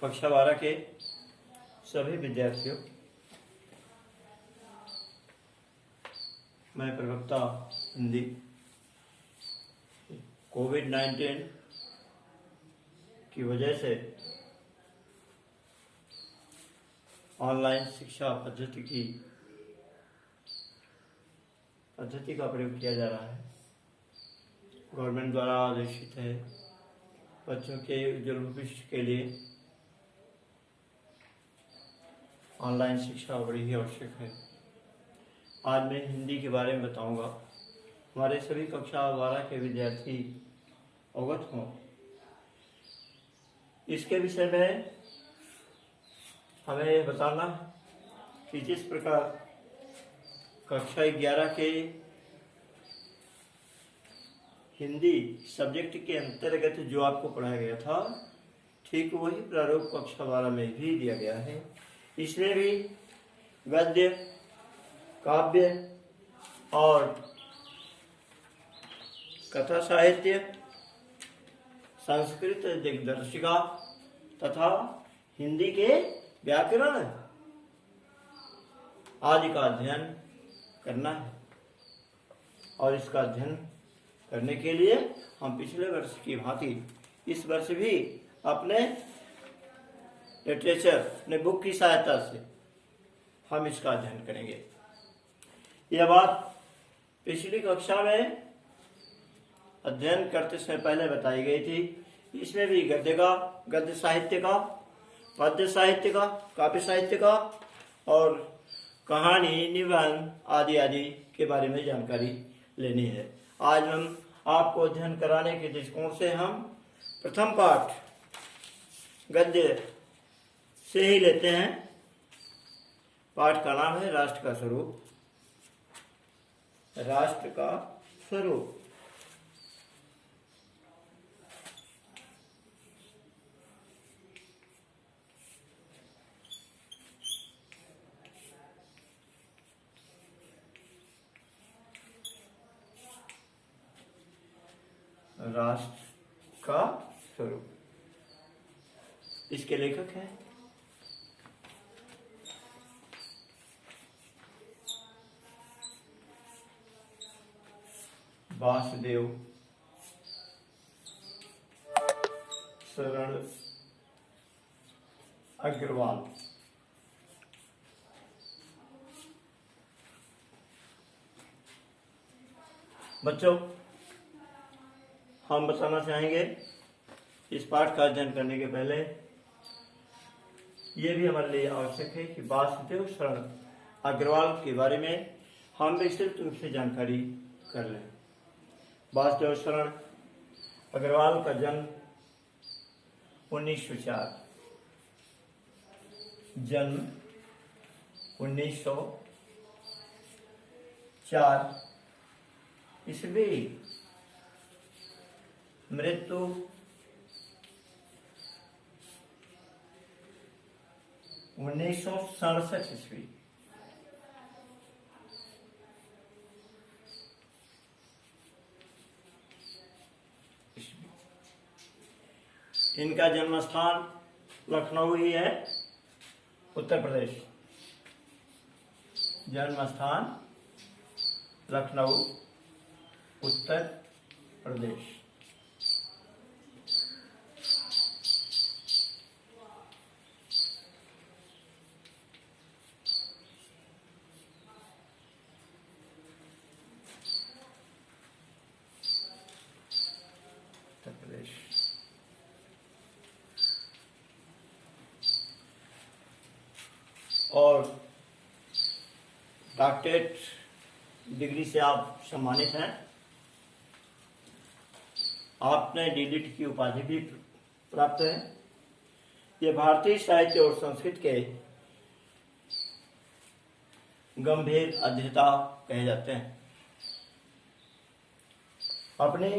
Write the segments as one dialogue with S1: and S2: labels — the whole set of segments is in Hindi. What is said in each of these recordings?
S1: कक्षा 12 के सभी विद्यार्थियों, मैं प्रवक्ता हिंदी। कोविड-19 की वजह से ऑनलाइन शिक्षा पद्धति का प्रयोग किया जा रहा है। गवर्नमेंट द्वारा आदेशित है। बच्चों के उज्ज्वल भविष्य के लिए ऑनलाइन शिक्षा बड़ी ही आवश्यक है। आज मैं हिंदी के बारे में बताऊंगा। हमारे सभी कक्षा 12 के विद्यार्थी अवगत हों। इसके विषय में हमें यह बताना कि जिस प्रकार कक्षा 11 के हिंदी सब्जेक्ट के अंतर्गत जो आपको पढ़ाया गया था, ठीक वही प्रारूप कक्षा 12 में भी दिया गया है। इसमें भी गद्य, काव्य और कथा साहित्य, संस्कृत दिग्दर्शिका तथा हिंदी के व्याकरण आदि का अध्ययन करना है। और इसका अध्ययन करने के लिए हम पिछले वर्ष की भांति इस वर्ष भी अपने लिटरेचर, अपने बुक की सहायता से हम इसका अध्ययन करेंगे। यह बात पिछली कक्षा में अध्ययन करते समय पहले बताई गई थी। इसमें भी गद्य का, गद्य साहित्य का, पद्य साहित्य का, काव्य साहित्य का और कहानी, निबंध आदि आदि के बारे में जानकारी लेनी है। आज हम आपको अध्ययन कराने के दृष्टिकोण से हम प्रथम पाठ गद्य से ही लेते हैं। पाठ का नाम है राष्ट्र का स्वरूप। राष्ट्र का स्वरूप। राष्ट्र का स्वरूप। इसके लेखक हैं वासुदेव शरण अग्रवाल। बच्चों, हम बताना चाहेंगे इस पाठ का अध्ययन करने के पहले ये भी हमारे लिए आवश्यक है कि वासुदेव शरण अग्रवाल के बारे में हम विस्तृत रूप से जानकारी कर लें। वासुदेव शरण अग्रवाल का जन्म 1904 ईस्वी, मृत्यु 1967 ईस्वी। इनका जन्म स्थान लखनऊ ही है, उत्तर प्रदेश। जन्म स्थान लखनऊ, उत्तर प्रदेश। और डॉक्टरेट डिग्री से आप सम्मानित हैं। आपने डीलिट की उपाधि भी प्राप्त है। ये भारतीय साहित्य और संस्कृत के गंभीर अध्येता कहे जाते हैं। अपनी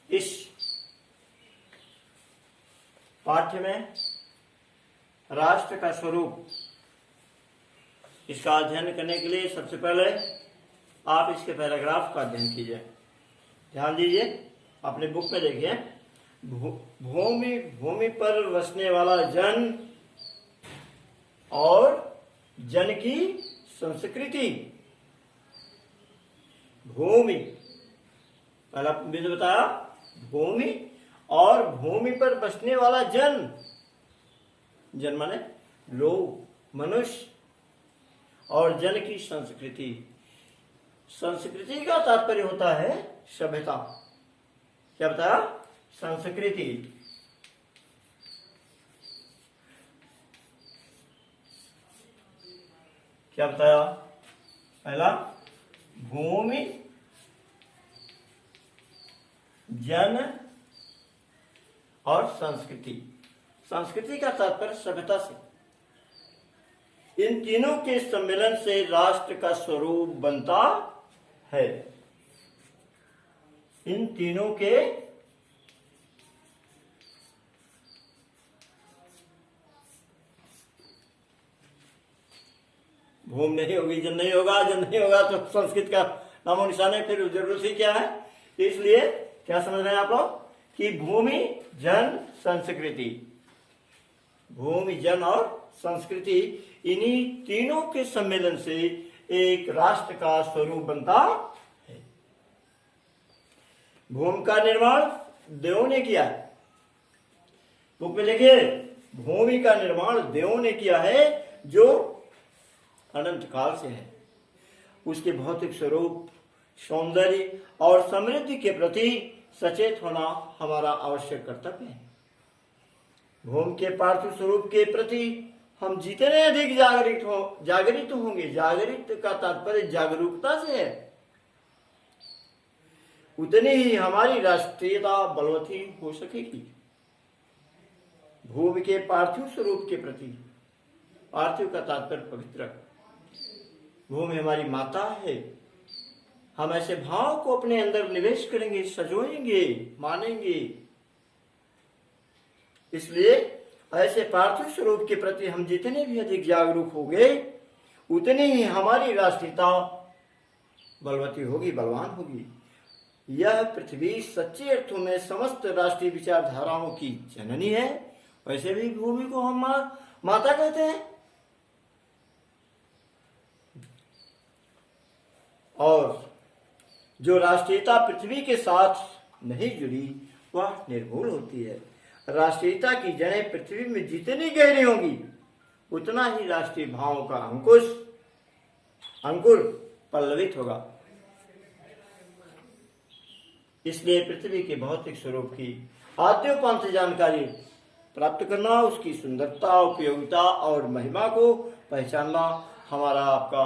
S1: इस पाठ्य में राष्ट्र का स्वरूप, इसका अध्ययन करने के लिए सबसे पहले आप इसके पैराग्राफ का अध्ययन कीजिए। ध्यान दीजिए, अपने बुक में देखिए। भूमि, भूमि पर बसने वाला जन और जन की संस्कृति। भूमि, पहला बिंदु बताया, भूमि और भूमि पर बसने वाला जन। जन माने लोग, मनुष्य, और जन की संस्कृति। संस्कृति का तात्पर्य होता है सभ्यता। क्या बताया? संस्कृति। क्या बताया? पहला भूमि, जन और संस्कृति। संस्कृति का तात्पर्य सभ्यता से। इन तीनों के सम्मेलन से राष्ट्र का स्वरूप बनता है। इन तीनों के भूमि नहीं होगी, जन नहीं होगा, जन नहीं होगा तो संस्कृत का नामो निशान है, फिर जरूरत ही क्या है। इसलिए क्या समझ रहे हैं आप लोग कि भूमि, जन, संस्कृति। भूमि, जन और संस्कृति, इन्हीं तीनों के सम्मेलन से एक राष्ट्र का स्वरूप बनता है। भूमि का निर्माण देवों ने किया है। बुक में लिखिए, भूमि का निर्माण देवों ने किया है जो अनंत काल से है। उसके भौतिक स्वरूप, सौंदर्य और समृद्धि के प्रति सचेत होना हमारा आवश्यक कर्तव्य है। भूमि के पार्थिव स्वरूप के प्रति हम जितने अधिक जागृत होंगे, जागृत का तात्पर्य जागरूकता से है, उतनी ही हमारी राष्ट्रीयता बलवती हो सकेगी। भूमि के पार्थिव स्वरूप के प्रति, पार्थिव का तात्पर्य पवित्र। भूमि हमारी माता है। हम ऐसे भाव को अपने अंदर निवेश करेंगे, सजोएंगे, मानेंगे। इसलिए ऐसे पार्थिव स्वरूप के प्रति हम जितने भी अधिक जागरूक होंगे, उतनी ही हमारी राष्ट्रीयता बलवती होगी, बलवान होगी। यह पृथ्वी सच्चे अर्थों में समस्त राष्ट्रीय विचारधाराओं की जननी है। वैसे भी भूमि को हम माता कहते हैं। और जो राष्ट्रीयता पृथ्वी के साथ नहीं जुड़ी, वह निर्मूल होती है। राष्ट्रीयता की जड़ें पृथ्वी में जितनी गहरी होंगी, उतना ही राष्ट्रीय भावों का अंकुर पल्लवित होगा। इसलिए पृथ्वी के भौतिक स्वरूप की आद्योपांत जानकारी प्राप्त करना, उसकी सुंदरता, उपयोगिता और महिमा को पहचानना हमारा आपका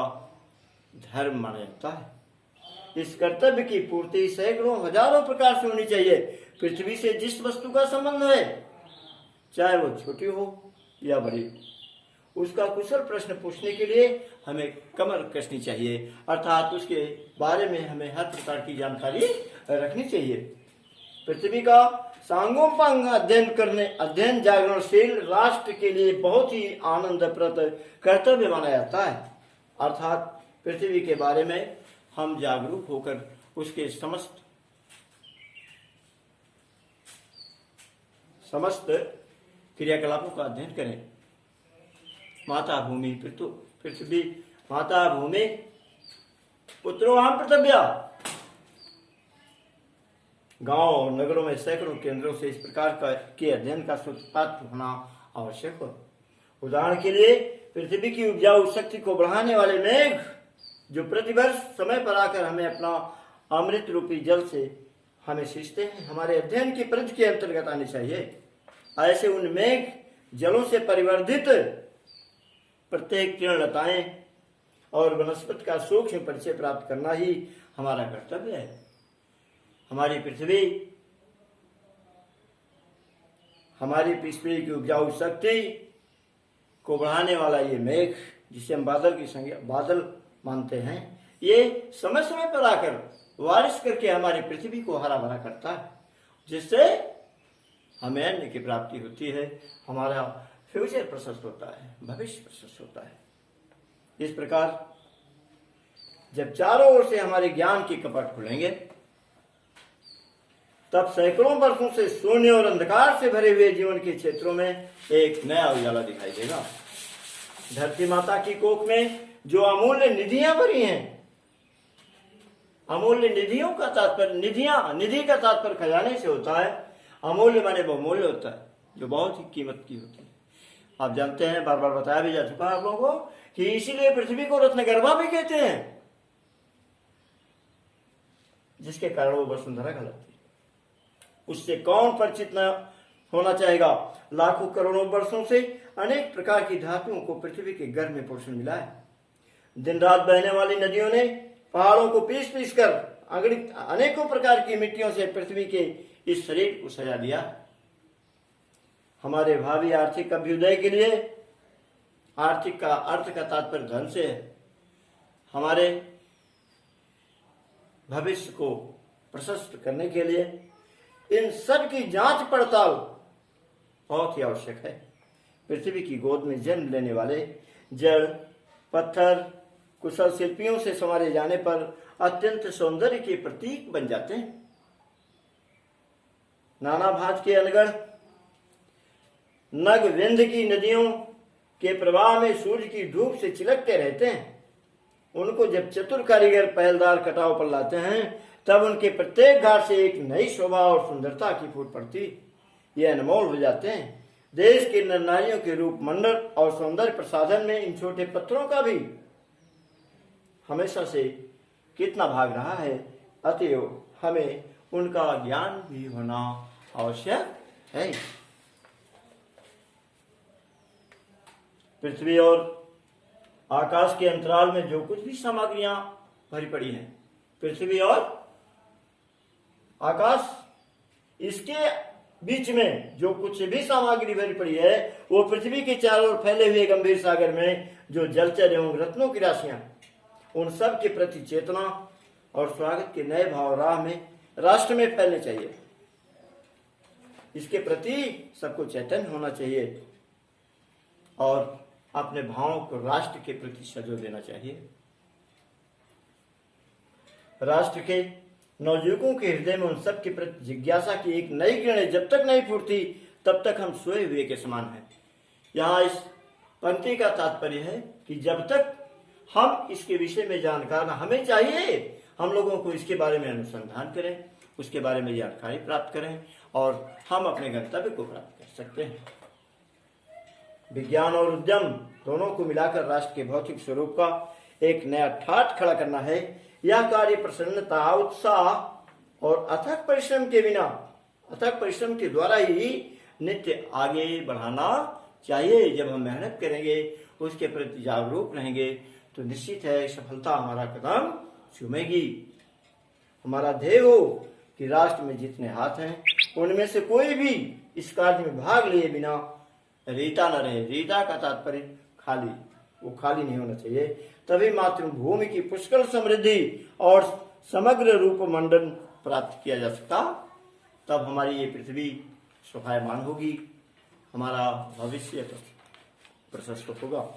S1: धर्म माना जाता है। इस कर्तव्य की पूर्ति सैकड़ों हजारों प्रकार से होनी चाहिए। पृथ्वी से जिस वस्तु का संबंध है, चाहे वो छोटी हो या बड़ी, उसका कुशल प्रश्न पूछने के लिए हमें कमर कसनी चाहिए, अर्थात उसके बारे में हमें हर प्रकार की जानकारी रखनी चाहिए। पृथ्वी का सांगोपांग अध्ययन जागरणशील राष्ट्र के लिए बहुत ही आनंदप्रद कर्तव्य माना जाता है। अर्थात पृथ्वी के बारे में हम जागरूक होकर उसके समस्त क्रियाकलापों का अध्ययन करें। माता भूमि पृथ्वी, माता भूमि पुत्रोहाम पृथिव्या। गांव और नगरों में सैकड़ों केंद्रों से इस प्रकार के अध्ययन का सूत्रपात होना आवश्यक हो। उदाहरण के लिए, पृथ्वी की उपजाऊ शक्ति को बढ़ाने वाले मेघ जो प्रतिवर्ष समय पर आकर हमें अपना अमृत रूपी जल से हमें सींचते हैं, हमारे अध्ययन की परिधि के अंतर्गत आने चाहिए। ऐसे उन मेघ जलों से परिवर्धित प्रत्येक तृणलताएं और वनस्पति का सूक्ष्म परिचय प्राप्त करना ही हमारा कर्तव्य है। हमारी पृथ्वी की उपजाऊ शक्ति को बढ़ाने वाला ये मेघ, जिसे हम बादल मानते हैं, ये समय समय पर आकर बारिश करके हमारी पृथ्वी को हरा भरा करता है, जिससे हमें अन्न की प्राप्ति होती है, हमारा फ्यूचर प्रशस्त होता है, भविष्य प्रशस्त होता है। इस प्रकार जब चारों ओर से हमारे ज्ञान के कपट खुलेंगे, तब सैकड़ों वर्षों से शून्य और अंधकार से भरे हुए जीवन के क्षेत्रों में एक नया उजाला दिखाई देगा। धरती माता की कोख में जो अमूल्य निधियां भरी हैं, अमूल्य निधियों का तात्पर्य निधि का तात्पर्य खजाने से होता है। अमूल्य माने बहुमूल्य होता है, जो बहुत ही कीमत की होती है। आप जानते हैं, बार बार बताया भी जा चुका है आप लोगों को, कि इसीलिए पृथ्वी को रत्नगर्भा भी कहते हैं, जिसके कारण वो वसुंधरा कहलाती है। उससे कौन परिचित न होना चाहेगा। लाखों करोड़ों वर्षों से अनेक प्रकार की धातुओं को पृथ्वी के गर्भ में पोषण मिला है। दिन रात बहने वाली नदियों ने पहाड़ों को पीस पीस कर अनेकों प्रकार की मिट्टियों से पृथ्वी के इस शरीर को सजा दिया। हमारे भावी आर्थिक अभ्युदय के लिए, आर्थिक का अर्थ का तात्पर्य धन से है, हमारे भविष्य को प्रशस्त करने के लिए इन सब की जांच पड़ताल बहुत ही आवश्यक है। पृथ्वी की गोद में जन्म लेने वाले जड़, पत्थर कुशल शिल्पियों से संवारे जाने पर अत्यंत सौंदर्य के प्रतीक बन जाते हैं। नाना भांत के अनगढ़ नग विंध्य की नदियों के प्रवाह में सूर्य की धूप से चिलकते रहते हैं। उनको जब चतुर कारीगर पहलदार कटाव पर लाते हैं, तब उनके प्रत्येक घाट से एक नई शोभा और सुंदरता की फूट पड़ती। ये अनमोल हो जाते हैं। देश के नर नारियों के रूप मंडल और सौंदर्य प्रसाधन में इन छोटे पत्थरों का भी हमेशा से कितना भाग रहा है। अतएव हमें उनका ज्ञान भी होना आवश्यक है। पृथ्वी और आकाश के अंतराल में जो कुछ भी सामग्रियां भरी पड़ी हैं, पृथ्वी और आकाश, इसके बीच में जो कुछ भी सामग्री भरी पड़ी है, वो पृथ्वी के चारों ओर फैले हुए गंभीर सागर में जो जलचर एवं रत्नों की राशियां, उन सब के प्रति चेतना और स्वागत के नए भाव राष्ट्र में फैलने चाहिए। इसके प्रति सबको चैतन्य होना चाहिए और अपने भावों को राष्ट्र के प्रति सजो देना चाहिए। राष्ट्र के नवयुवकों के हृदय में उन सब के प्रति जिज्ञासा की एक नई किरण जब तक नहीं फूटती, तब तक हम सोए हुए के समान हैं। यहाँ इस पंक्ति का तात्पर्य है कि जब तक हम इसके विषय में जानकार न, हमें चाहिए हम लोगों को इसके बारे में अनुसंधान करें, उसके बारे में जानकारी प्राप्त करें और हम अपने गंतव्य को प्राप्त कर सकते हैं। विज्ञान और उद्यम दोनों को मिलाकर राष्ट्र के भौतिक स्वरूप का एक नया ठाठ खड़ा करना है। यह कार्य प्रसन्नता, उत्साह और अथक परिश्रम के बिना, अथक परिश्रम के द्वारा ही नित्य आगे बढ़ाना चाहिए। जब हम मेहनत करेंगे, उसके प्रति जागरूक रहेंगे, तो निश्चित है सफलता हमारा कदम चूमेगी। हमारा ध्येय हो कि राष्ट्र में जितने हाथ हैं, उनमें से कोई भी इस कार्य में भाग लिए बिना रीता न रहे। रीता का तात्पर्य खाली, वो खाली नहीं होना चाहिए। तभी मातृभूमि की पुष्कल समृद्धि और समग्र रूप मंडन प्राप्त किया जा सकता। तब हमारी ये पृथ्वी शोभायमान होगी, हमारा भविष्य प्रशस्त होगा।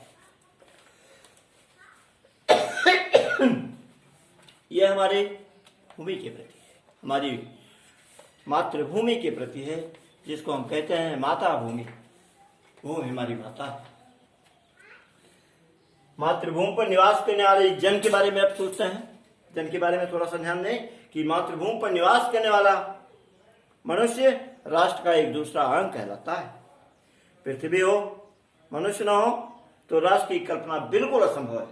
S1: यह हमारे भूमि के प्रति है, हमारी मातृभूमि के प्रति है, जिसको हम कहते हैं माता भूमि। वो हमारी माता है। मातृभूमि पर निवास करने वाले जन के बारे में आप सोचते हैं। जन के बारे में थोड़ा सा ध्यान दें कि मातृभूमि पर निवास करने वाला मनुष्य राष्ट्र का एक दूसरा अंग कहलाता है। पृथ्वी हो, मनुष्य न हो तो राष्ट्र की कल्पना बिल्कुल असंभव है।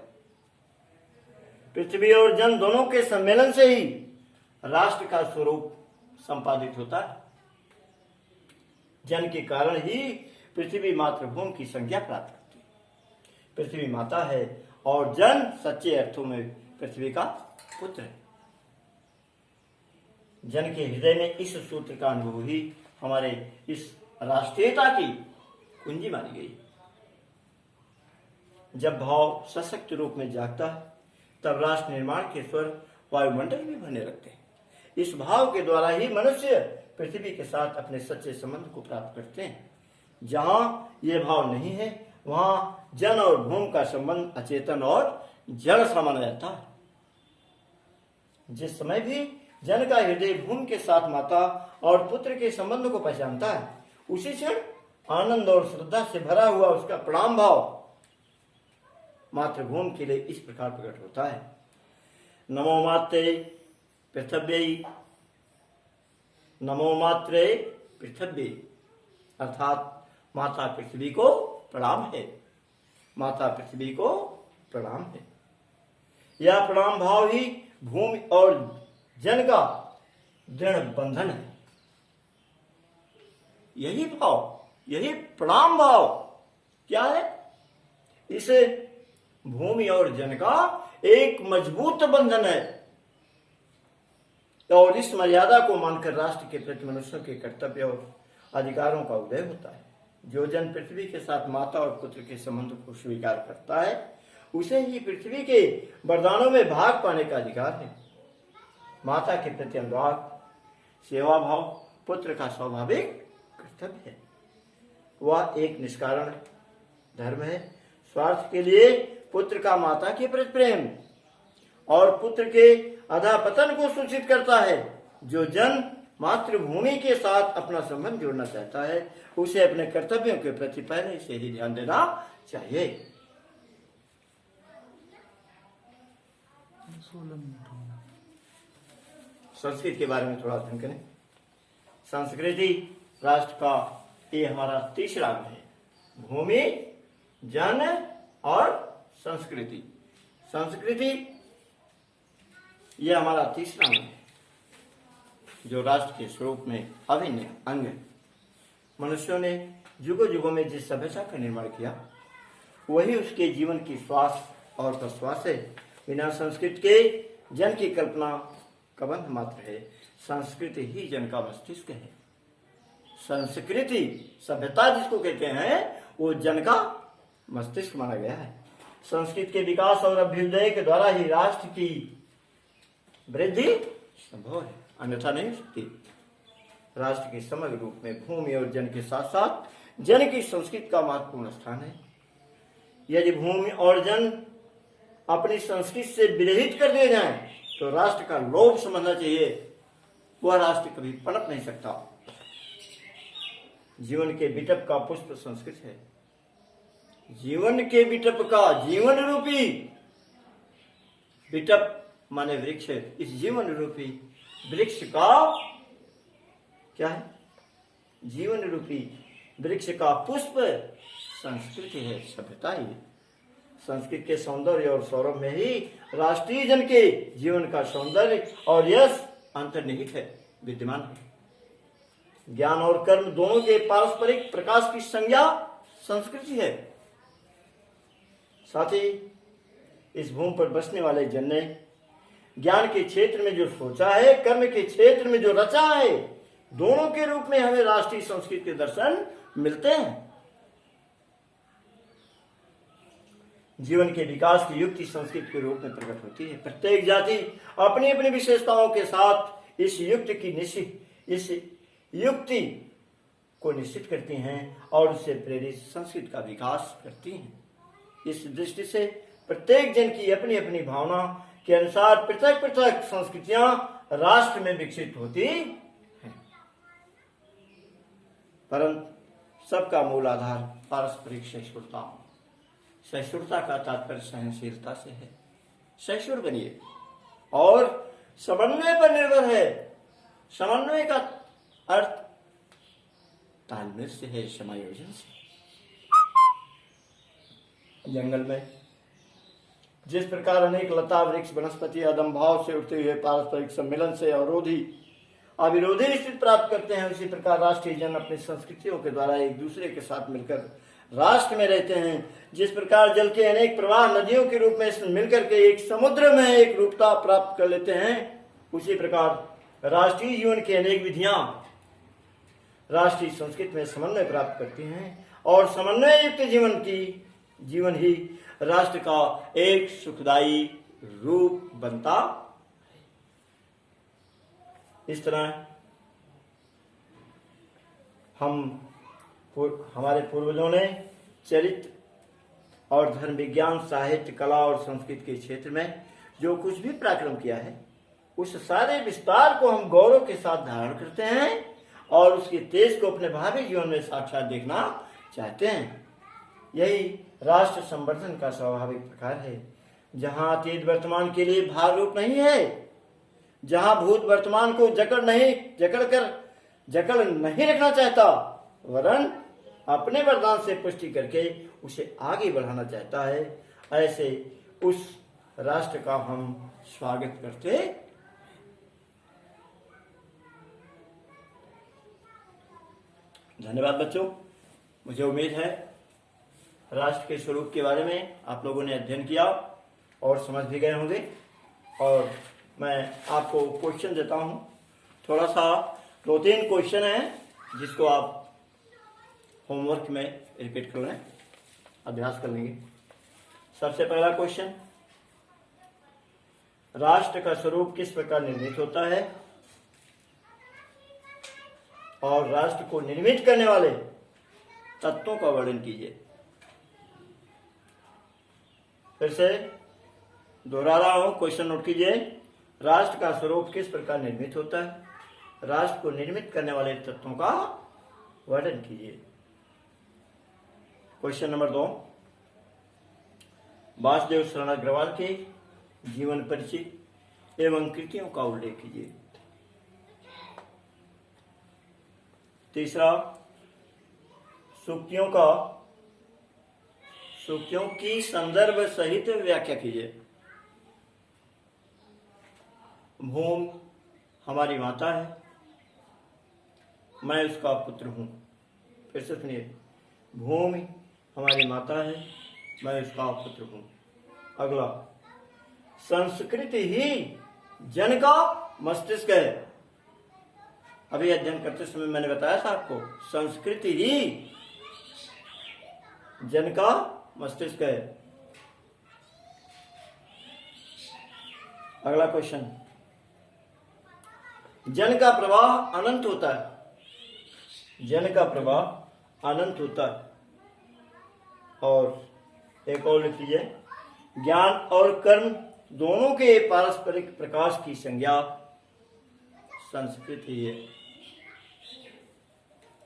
S1: पृथ्वी और जन दोनों के सम्मेलन से ही राष्ट्र का स्वरूप संपादित होता है। जन के कारण ही पृथ्वी मातृभूमि की संज्ञा प्राप्त करती है। पृथ्वी माता है और जन सच्चे अर्थों में पृथ्वी का पुत्र है। जन के हृदय में इस सूत्र का अनुभव ही हमारे इस राष्ट्रीयता की कुंजी मानी गई। जब भाव सशक्त रूप में जागता है, तब राष्ट्र निर्माण के स्वर वायुमंडल में बहने लगते हैं। इस भाव के द्वारा ही मनुष्य पृथ्वी के साथ अपने सच्चे संबंध को प्राप्त करते हैं। जहां यह भाव नहीं है, वहां जन और भूमि का संबंध अचेतन और जड़ समान रहता है। जिस समय भी जन का हृदय भूमि के साथ माता और पुत्र के संबंध को पहचानता है, उसी क्षण आनंद और श्रद्धा से भरा हुआ उसका प्रणाम भाव मातृभूमि के लिए इस प्रकार प्रकट होता है। नमो मात्रे पृथ्वी, नमो मात्रे पृथ्वी, अर्थात माता पृथ्वी को प्रणाम है, माता पृथ्वी को प्रणाम है। यह प्रणाम भाव ही भूमि और जन का दृढ़ बंधन है। यही भाव, यही प्रणाम भाव क्या है? इसे भूमि और जन का एक मजबूत बंधन है। और इस मर्यादा को मानकर राष्ट्र के प्रति मनुष्यों के कर्तव्य और अधिकारों का उदय होता है। जो जन पृथ्वी के साथ माता और पुत्र के संबंध को स्वीकार करता है, उसे ही पृथ्वी के वरदानों में भाग पाने का अधिकार है। माता के प्रति अनुराग, सेवा भाव पुत्र का स्वाभाविक कर्तव्य है। वह एक निष्कारण धर्म है। स्वार्थ के लिए पुत्र का माता के प्रति प्रेम और पुत्र के अधःपतन को सूचित करता है। जो जन मातृभूमि के साथ अपना संबंध जोड़ना चाहता है, उसे अपने कर्तव्यों के प्रति पहले से ही ध्यान देना चाहिए। संस्कृत के बारे में थोड़ा अध्ययन करें। संस्कृति राष्ट्र का ये हमारा तीसरा अंग है। भूमि, जन और संस्कृति। संस्कृति यह हमारा तीसरा अंग है, जो राष्ट्र के स्वरूप में अभिन्न अंग है। मनुष्यों ने युगों युगों में जिस सभ्यता का निर्माण किया, वही उसके जीवन की श्वास और प्रश्वास है। बिना संस्कृत के जन की कल्पना कबंध मात्र है। संस्कृति ही जन का मस्तिष्क है। संस्कृति सभ्यता जिसको कहते हैं, वो जन का मस्तिष्क माना गया है। संस्कृत के विकास और अभ्युदय के द्वारा ही राष्ट्र की वृद्धि संभव है, अन्यथा नहीं हो सकती। राष्ट्र के समग्र रूप में भूमि और जन के साथ साथ जन की संस्कृति का महत्वपूर्ण स्थान है। यदि भूमि और जन अपनी संस्कृति से विरहित कर दिए जाएं, तो राष्ट्र का लोभ समझना चाहिए, वह राष्ट्र कभी पनप नहीं सकता। जीवन के बिटप का पुष्प संस्कृत है। जीवन के बिटप का, जीवन रूपी बिटप माने वृक्ष है। इस जीवन रूपी वृक्ष का क्या है? जीवन रूपी वृक्ष का पुष्प संस्कृति है, सभ्यता ही है। संस्कृत के सौंदर्य और सौरभ में ही राष्ट्रीय जन के जीवन का सौंदर्य और यश अंतर्निहित है, विद्यमान है। ज्ञान और कर्म दोनों के पारस्परिक प्रकाश की संज्ञा संस्कृति है। साथ ही इस भूमि पर बसने वाले जन ने ज्ञान के क्षेत्र में जो सोचा है, कर्म के क्षेत्र में जो रचा है, दोनों के रूप में हमें राष्ट्रीय संस्कृति के दर्शन मिलते हैं। जीवन के विकास की युक्ति संस्कृत के रूप में प्रकट होती है। प्रत्येक जाति अपनी अपनी विशेषताओं के साथ इस युक्ति को निश्चित करती हैं और उससे प्रेरित संस्कृत का विकास करती हैं। इस दृष्टि से प्रत्येक जन की अपनी अपनी भावना के अनुसार पृथक पृथक संस्कृतियां राष्ट्र में विकसित होती हैं, परंतु सबका मूल आधार पारस्परिक सहिष्णुता। सहिष्णुता का तात्पर्य सहनशीलता से है। सहिष्णु बनिए और समन्वय पर निर्भर है। समन्वय का अर्थ तालमेल से है, समायोजन से। जंगल में जिस प्रकार अनेक लता वृक्ष वनस्पति अदम भाव से उठते हुए पारस्परिक सम्मेलन से अविरोधी स्थिति प्राप्त करते हैं, उसी प्रकार राष्ट्रीय जन अपनी संस्कृतियों के द्वारा एक दूसरे के साथ मिलकर राष्ट्र में रहते हैं। जिस प्रकार जल के अनेक प्रवाह नदियों के रूप में मिलकर के एक समुद्र में एक रूपता प्राप्त कर लेते हैं, उसी प्रकार राष्ट्रीय जीवन की अनेक विधियां राष्ट्रीय संस्कृति में समन्वय प्राप्त करती हैं और समन्वय युक्त जीवन ही राष्ट्र का एक सुखदायी रूप बनता। इस तरह हमारे पूर्वजों ने चरित्र और धर्म विज्ञान, साहित्य, कला और संस्कृति के क्षेत्र में जो कुछ भी पराक्रम किया है, उस सारे विस्तार को हम गौरव के साथ धारण करते हैं और उसके तेज को अपने भावी जीवन में साक्षात देखना चाहते हैं। यही राष्ट्र संवर्धन का स्वाभाविक प्रकार है, जहां अतीत वर्तमान के लिए भार रूप नहीं है, जहां भूत वर्तमान को जकड़ नहीं रखना चाहता, वरन अपने वरदान से पुष्टि करके उसे आगे बढ़ाना चाहता है, ऐसे उस राष्ट्र का हम स्वागत करते। धन्यवाद बच्चों। मुझे उम्मीद है राष्ट्र के स्वरूप के बारे में आप लोगों ने अध्ययन किया और समझ भी गए होंगे। और मैं आपको क्वेश्चन देता हूं, थोड़ा सा 2-3 क्वेश्चन है जिसको आप होमवर्क में रिपीट कर लें, अभ्यास कर लेंगे। सबसे पहला क्वेश्चन, राष्ट्र का स्वरूप किस प्रकार निर्मित होता है और राष्ट्र को निर्मित करने वाले तत्वों का वर्णन कीजिए। फिर से दोहरा रहा हूं, क्वेश्चन नोट कीजिए। राष्ट्र का स्वरूप किस प्रकार निर्मित होता है, राष्ट्र को निर्मित करने वाले तत्वों का वर्णन कीजिए। क्वेश्चन नंबर 2, वासुदेव शरण अग्रवाल के जीवन परिचय एवं कृतियों का उल्लेख कीजिए। तीसरा, सूक्तियों की संदर्भ सहित व्याख्या कीजिए। भूमि हमारी माता है, मैं उसका पुत्र हूं। फिर से सुनिए, भूमि हमारी माता है, मैं उसका पुत्र हूं। अगला, संस्कृति ही जन का मस्तिष्क है। अभी अध्ययन करते समय मैंने बताया था आपको, संस्कृति ही जन का मस्तिष्क है। अगला क्वेश्चन, जन का प्रवाह अनंत होता है, जन का प्रवाह अनंत होता है। और एक और लिख लीजिए, ज्ञान और कर्म दोनों के पारस्परिक प्रकाश की संज्ञा संस्कृति है।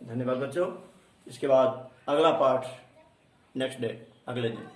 S1: धन्यवाद बच्चों। इसके बाद अगला पाठ नेक्स्ट डे, अगले दिन।